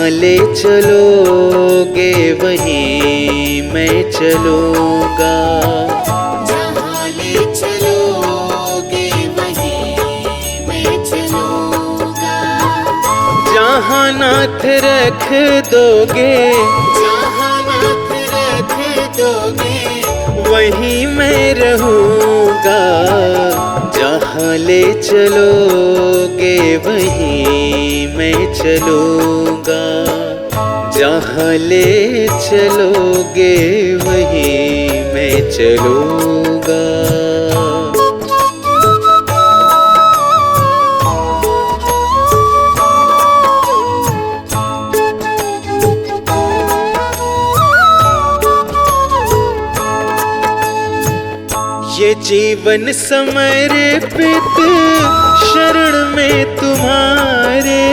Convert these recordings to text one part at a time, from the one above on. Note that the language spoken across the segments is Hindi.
जहाँ ले चलोगे वहीं मैं चलूँगा। जहाँ ले चलोगे वहीं मैं चलूँगा। जहाँ नाथ रख दोगे, जहाँ नाथ रख दोगे वहीं मैं रहूँगा। जहाँ ले चलोगे वहीं मैं चलूँगा। जहाँ ले चलोगे वहीं मैं चलूँगा। ये जीवन समर्पित शरण में तुम्हारे,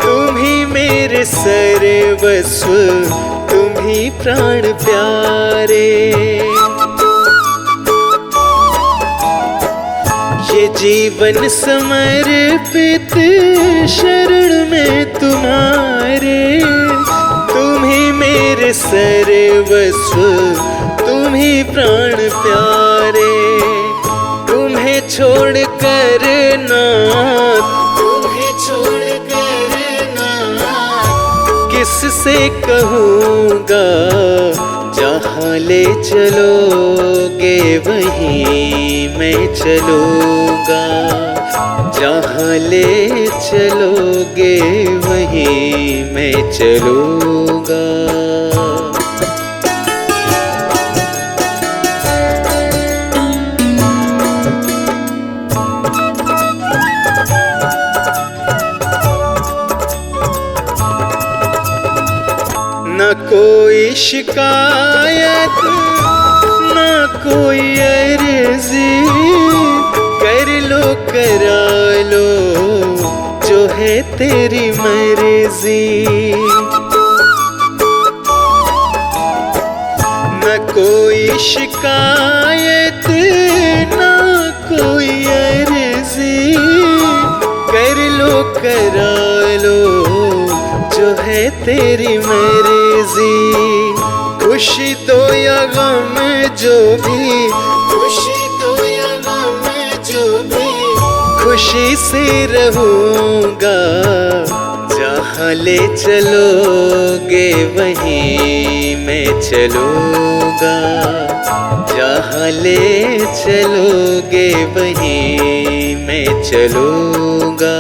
तुम ही मेरे सर्वस्व, तुम ही प्राण प्यारे। ये जीवन समर्पित शरण में तुम्हारे, तुम ही मेरे सर्वस्व, तुम ही प्राण प्यारे। तुम्हें छोड़ कर नाथ, तुम्हें छोड़ कर नाथ किससे कहूँगा। जहाँ ले चलोगे वहीं मैं चलूँगा। जहाँ ले चलोगे वहीं मैं चलूँगा। न कोई शिकायत, न कोई अर्जी, कर लो करा लो जो है तेरी मर्जी। न कोई शिकायत, न कोई अर्जी, कर लो करा लो जो है तेरी मर्जी। खुशी दो या गम जो भी, खुशी दो या गम जो भी, खुशी से रहूँगा। जहाँ ले चलोगे वहीं मैं चलूँगा। जहाँ ले चलोगे वहीं मैं चलूँगा।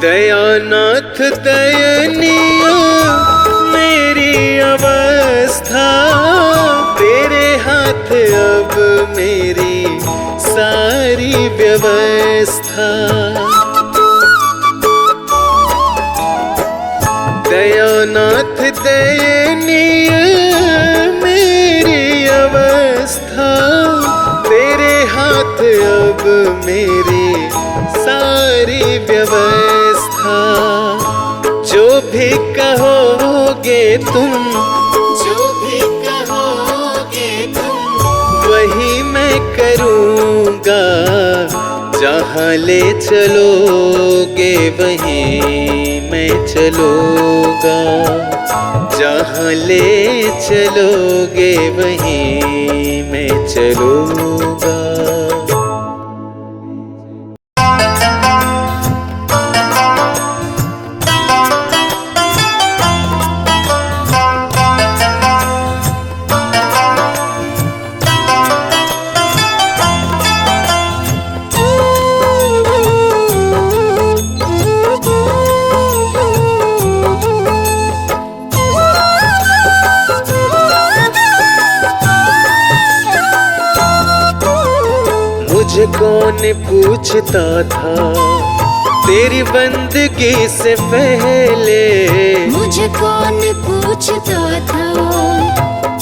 दयानाथ दयनीय मेरी अवस्था, तेरे हाथ अब मेरी सारी व्यवस्था। दयानाथ दयनीय मेरी अवस्था, तेरे हाथ अब मेरी सारी व्यवस्था। जो भी कहोगे तुम, जो भी कहोगे तुम वही मैं करूँगा। जहाँ ले चलोगे वहीं मैं चलूँगा। जहाँ ले चलोगे वहीं मैं चलूँगा। मुझे कौन पूछता था तेरी बंदगी से पहले, मुझे कौन पूछता था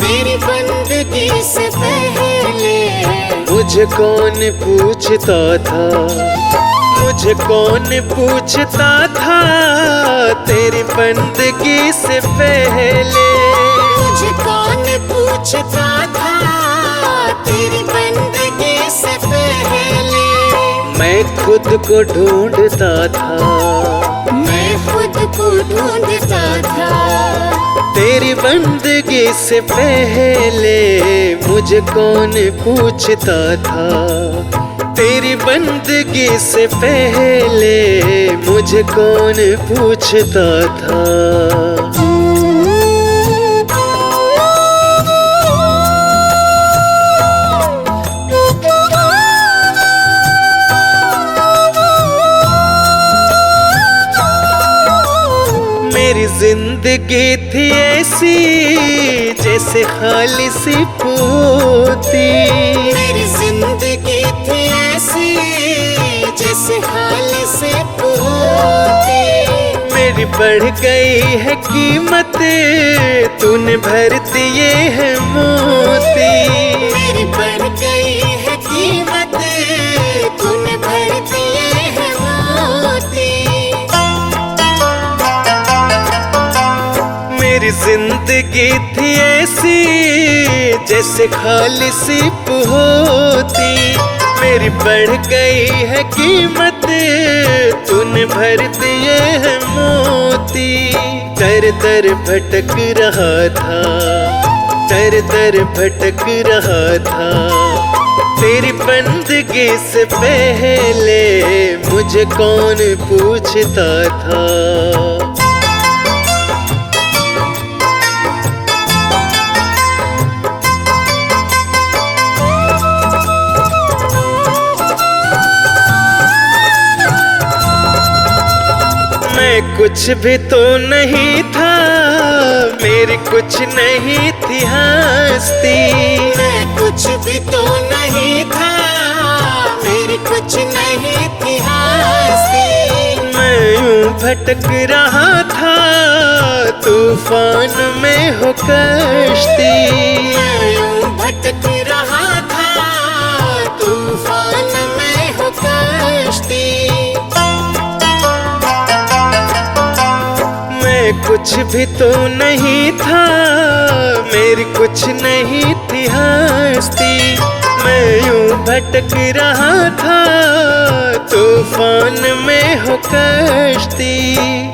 तेरी बंदगी से पहले। मुझे कौन पूछता था मुझे कौन पूछता था तेरी बंदगी से पहले। मुझे कौन पूछता था तेरी बंदगी से पहले। मैं खुद को ढूंढता था, मैं खुद को ढूंढता था। तेरी बंदगी से पहले मुझे कौन पूछता था। तेरी बंदगी से पहले मुझे कौन पूछता था। मेरी जिंदगी थी ऐसी जैसे खाली सी पोती। मेरी जिंदगी थी ऐसी जैसे खाली से पोती। मेरी बढ़ गई है कीमत, तूने भर दिए है मोती। मेरी बढ़ गई है कीमत, तूने भर दिए है मोती। मेरी जिंदगी थी ऐसी जैसे खाली सी होती। मेरी बढ़ गई है कीमत, तूने भर दिए है मोती। दर दर भटक रहा था, दर दर भटक रहा था। तेरी बंदगी से पहले मुझे कौन पूछता था। मैं कुछ भी तो नहीं था, मेरी कुछ नहीं थी हस्ती। मैं कुछ भी तो नहीं था, मेरी कुछ नहीं थी हस्ती। मैं यूं भटक रहा था तूफान में हो कश्ती। मैं यूं भटक रहा था तूफान में हो कश्ती। कुछ भी तो नहीं था, मेरी कुछ नहीं थी हस्ती। मैं यूं भटक रहा था तूफान में हो कश्ती।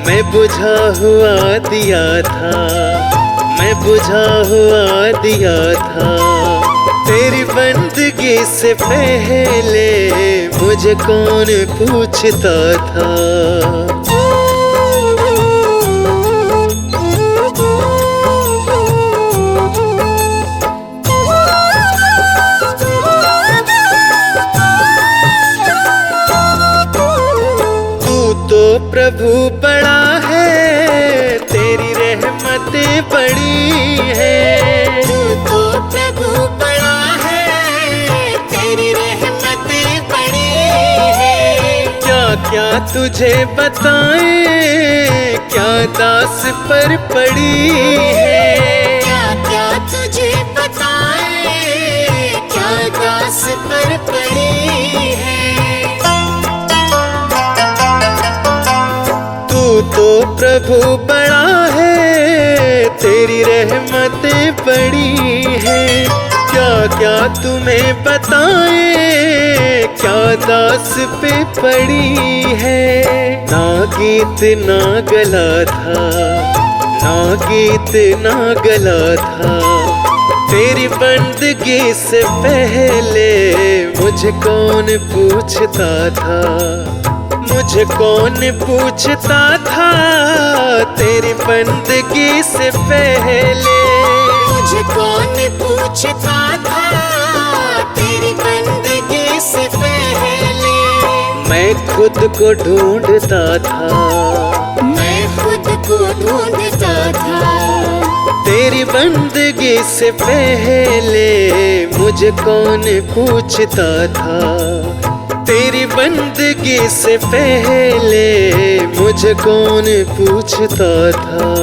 मैं बुझा हुआ दिया था, मैं बुझा हुआ दिया था। तेरी बंदगी से पहले मुझे कौन पूछता था। प्रभु बड़ा है, तेरी रहमतें बड़ी है। तू तो प्रभु बड़ा है, तेरी रहमतें बड़ी है। क्या क्या तुझे बताएं, क्या दास पर पड़ी है। क्या क्या तुझे बताएं, क्या दास पर पड़ी है। तो प्रभु बड़ा है, तेरी रहमतें बड़ी है। क्या क्या तुम्हें बताएं, क्या दास पे पड़ी है। ना गीत ना गला था, ना गीत ना गला था। तेरी बंदगी से पहले मुझे कौन पूछता था। मुझे कौन पूछता था तेरी बंदगी से पहले। मुझे कौन पूछता था तेरी बंदगी से पहले। मैं खुद को ढूंढता था, मैं खुद को ढूंढता था। तेरी बंदगी से पहले मुझे कौन पूछता था। तेरी बंदगी से पहले मुझे कौन पूछता था।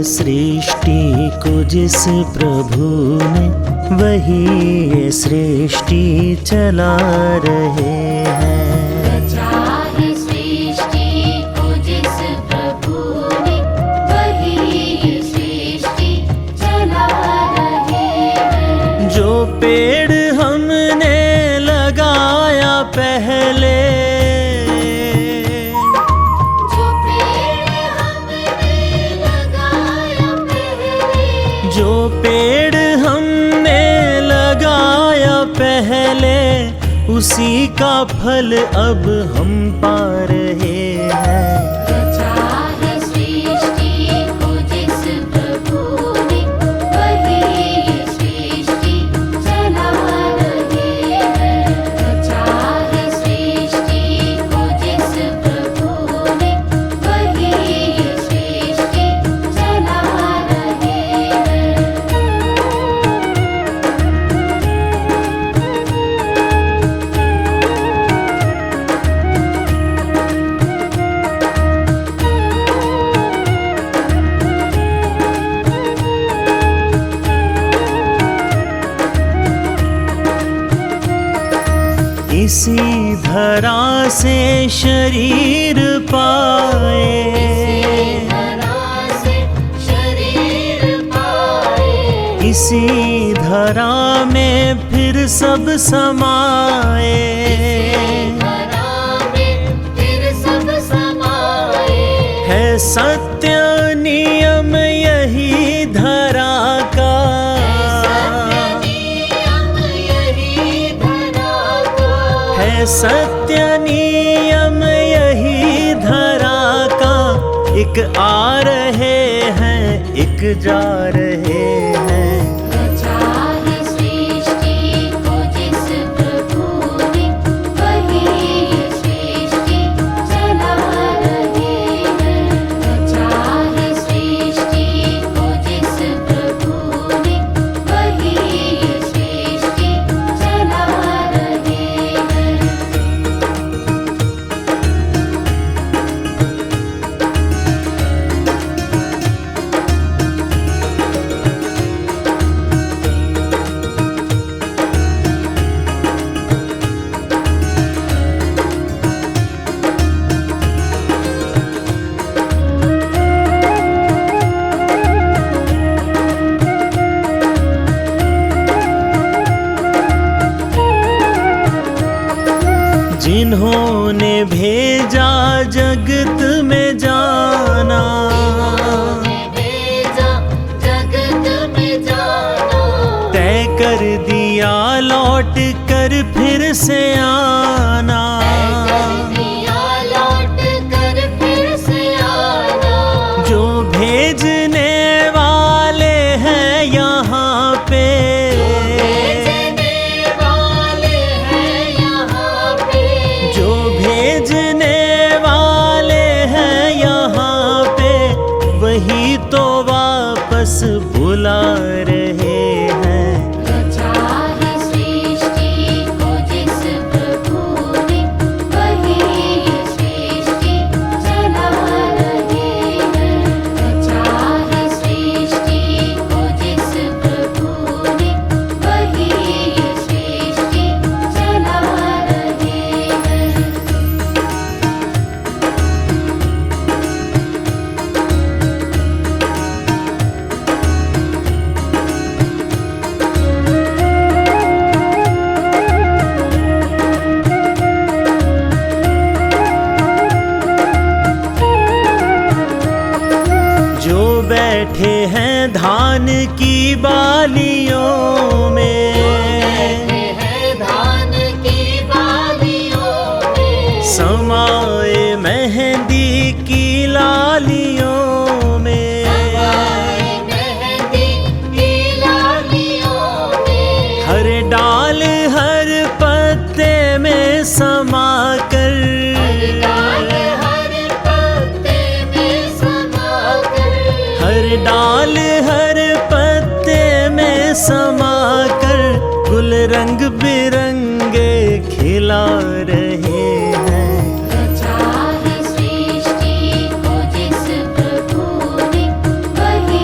सृष्टि को जिस प्रभु ने, वही ये सृष्टि चला रहे हैं। रचा है सृष्टि को जिस प्रभु ने, वही ये सृष्टि चला रहे हैं। जो पेड़ हमने लगाया पहले, जो पेड़ हमने लगाया पहले, जो पेड़ हमने लगाया पहले, उसी का फल अब हम पा रहे हैं। रचा है सृष्टि को जिस प्रभु ने, वही ये सृष्टि चला रहे हैं। रचा है सृष्टि को जिस प्रभु ने, वही ये सृष्टि चला रहे हैं। इसी धरा से शरीर पाए, धरा से शरीर पाए, इसी धरा में फिर सब समाए। धरा में फिर सब समाए। है सत्य नियम यही धरा का, नियम यही धरा का, है सत्य नियम यही धरा का। एक आ रहे हैं, एक जा रहे हैं। रचा है सृष्टि को जिस प्रभु ने, वही ये सृष्टि चला रहे हैं। रचा है सृष्टि को जिस प्रभु ने, वही ये सृष्टि चला रहे हैं। जिन्होंने भेजा जगत में जाना, भेजा जगत में जाना, तय कर दिया लौट कर फिर से आना। दिया लौट कर फिर से आना। जो भेजने वाले हैं यहाँ पे, भेजने वाले हैं यहाँ पे, जो भेजने वाले हैं यहाँ पे, वही तो वापस बुला रहे हैं। रचा है सृष्टि को जिस प्रभु ने, वही ये सृष्टि चला रहे हैं। रचा है सृष्टि को जिस प्रभु ने, वही ये सृष्टि चला रहे हैं। जो बैठे हैं धान की बालियों में, है धान की बालियों में, समाए मेहंदी की लालियों में। मेहंदी की लालियों में, हर डाल हर पत्ते में समा कर, डाल हर पत्ते में समा कर, हर डाल हर पत्ते में समा कर, गुल रंग बिरंगे खिला रहे हैं। रचा है सृष्टि को जिस प्रभु ने, वही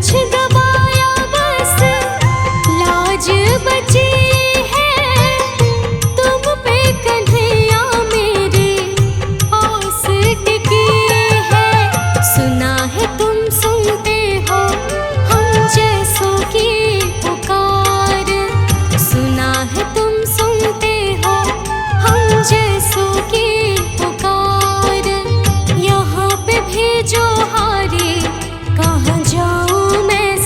कुछ दबाया बस लाज बची है, तुम पे कन्हैया मेरी आस टिकी है। सुना है तुम सुनते हो हम जैसों की पुकार, सुना है तुम सुनते हो हम जैसों की पुकार। यहाँ पे भेजो हारी, कहाँ जाऊँ मैं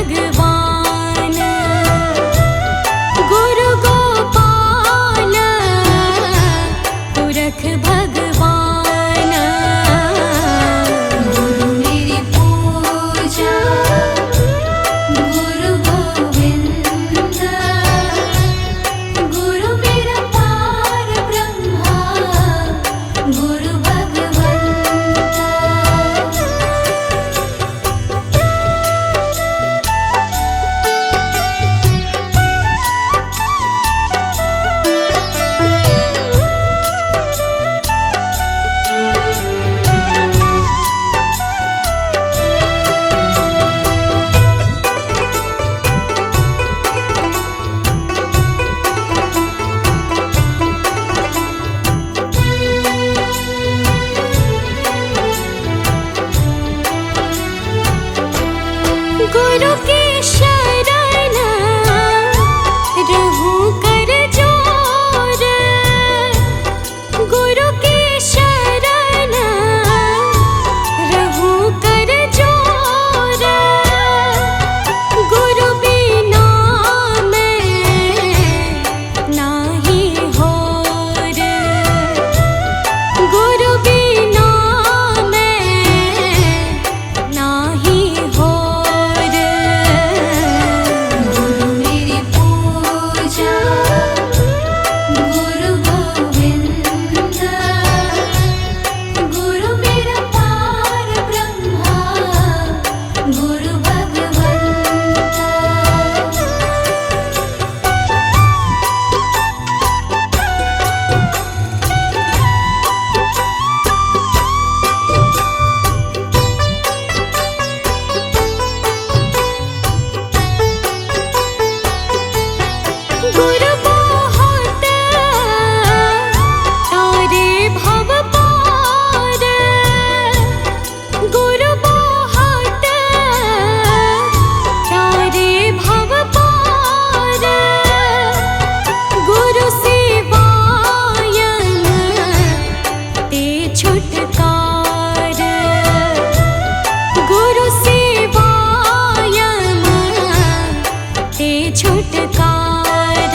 भगवान गुरु गोपाल पुरख भगवान गुरु मेरी पूजा गुरु गोविंद गुरु मेरा पार ब्रह्मा गुरु भगवंता गुरु की शरण रहूं कर जोर गुरु की शरण रहूं कर जोर गुरु बिना मैं नाही होर गुरु बिना मैं नाही होर गुरु मेरी पूजा गुरु गोविंद गुरु मेरा पार ब्रह्मा गुरु भगवंता गुरु बहुत तारे भव पार गुरु बहुत तारे भव पार गुरु सेवायन ते छुटकार गुरु सेवायन ते छुटकार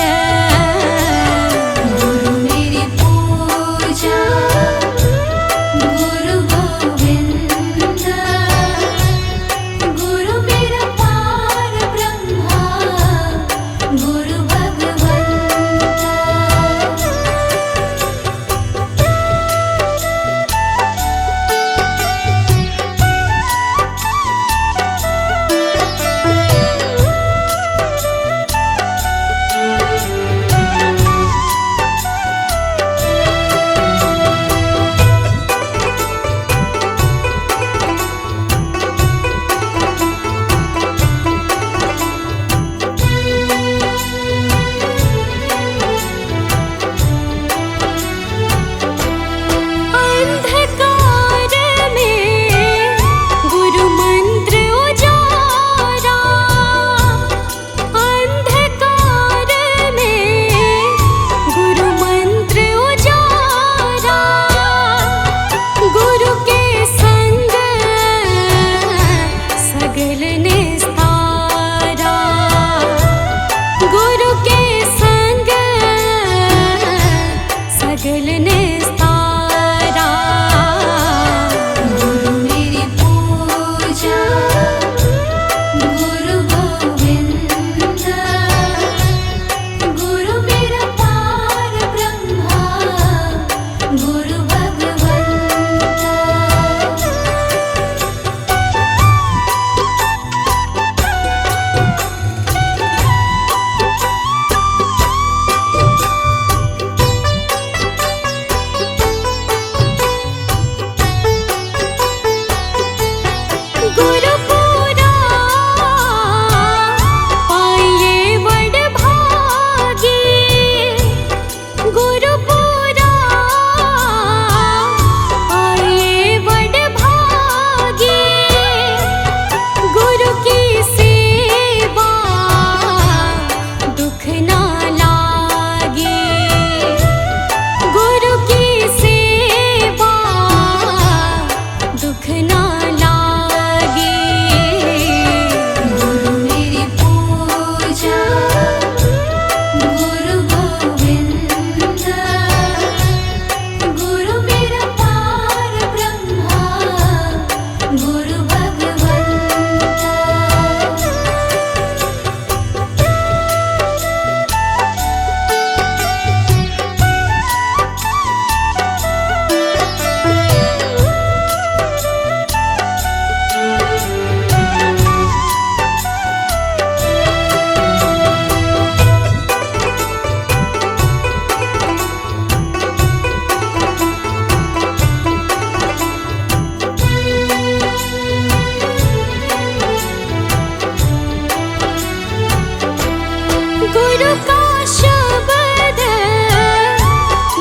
गुरु का शब्द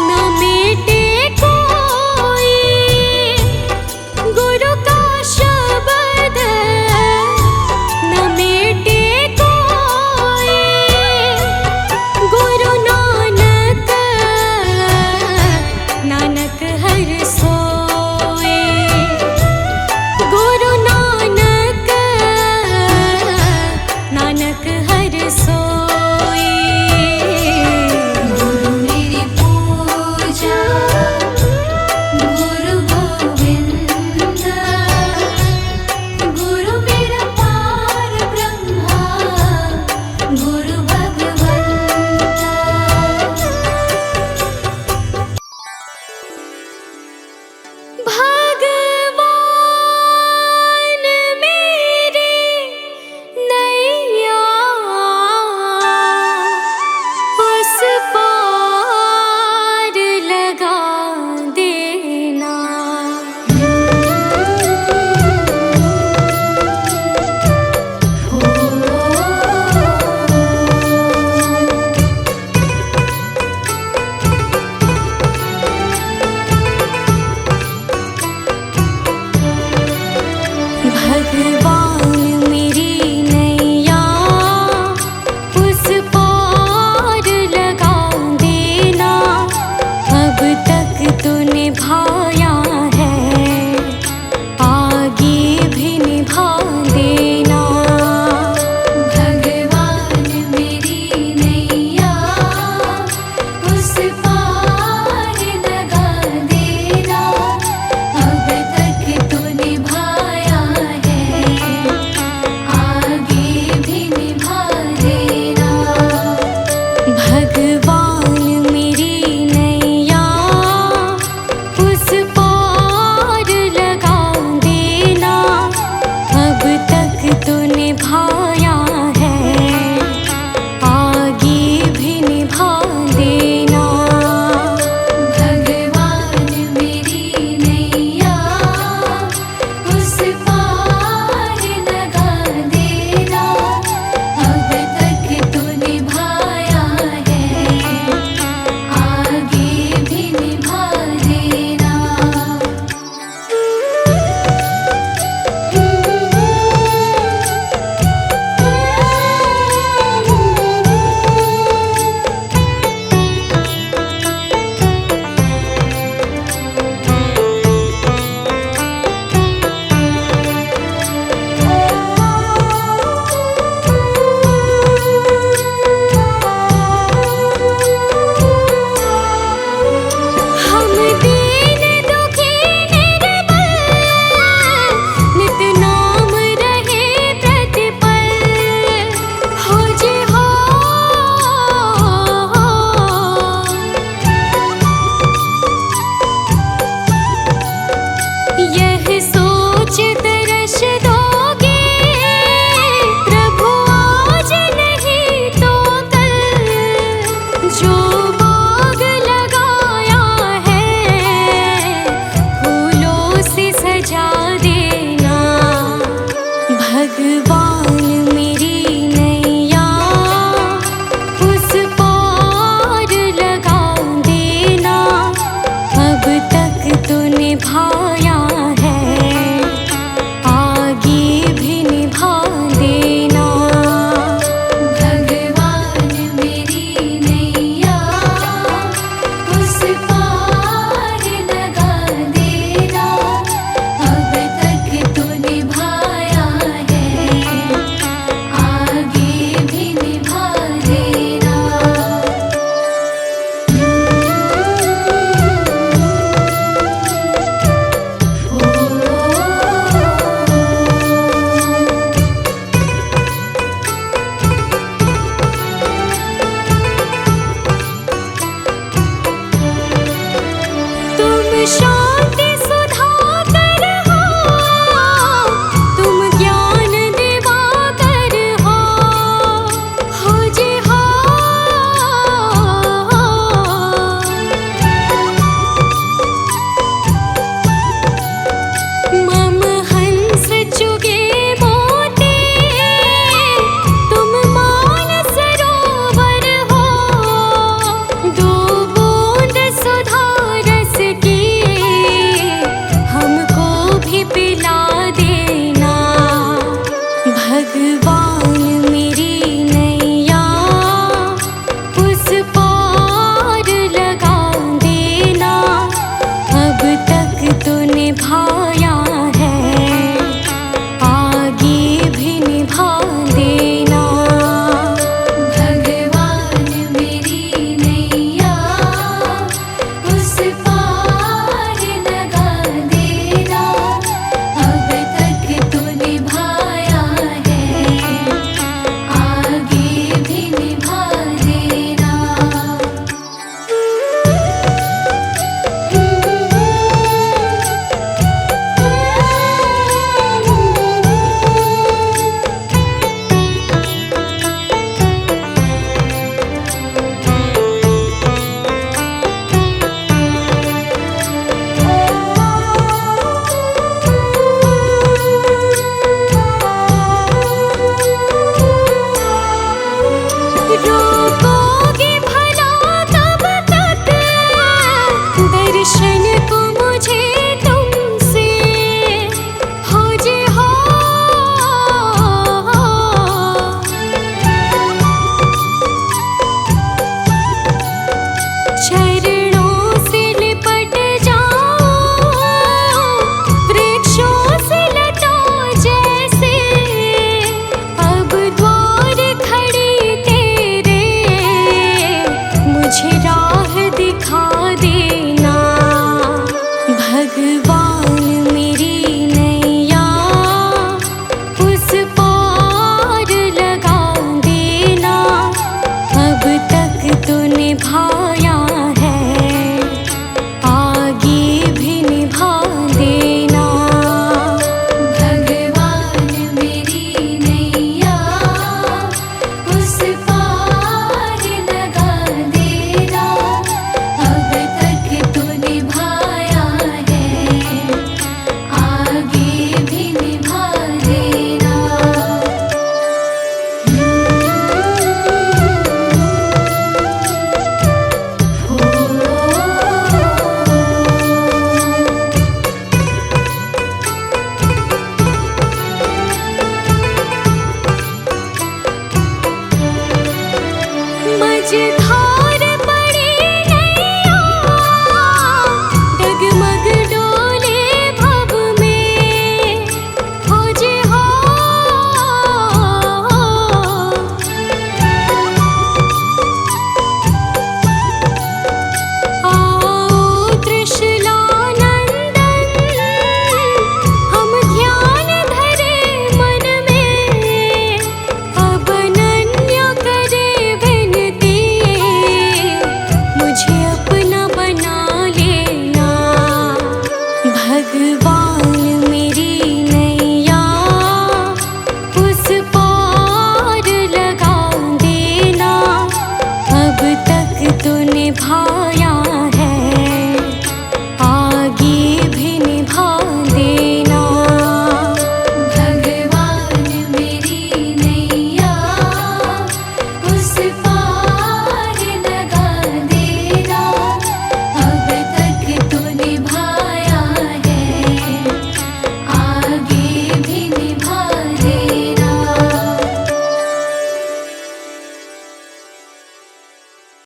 न मिटे कोई, गुरु का शब्द न मिटे कोई। गुरु नानक नानक हर सोए, गुरु नानक नानक हर सोए। रूपों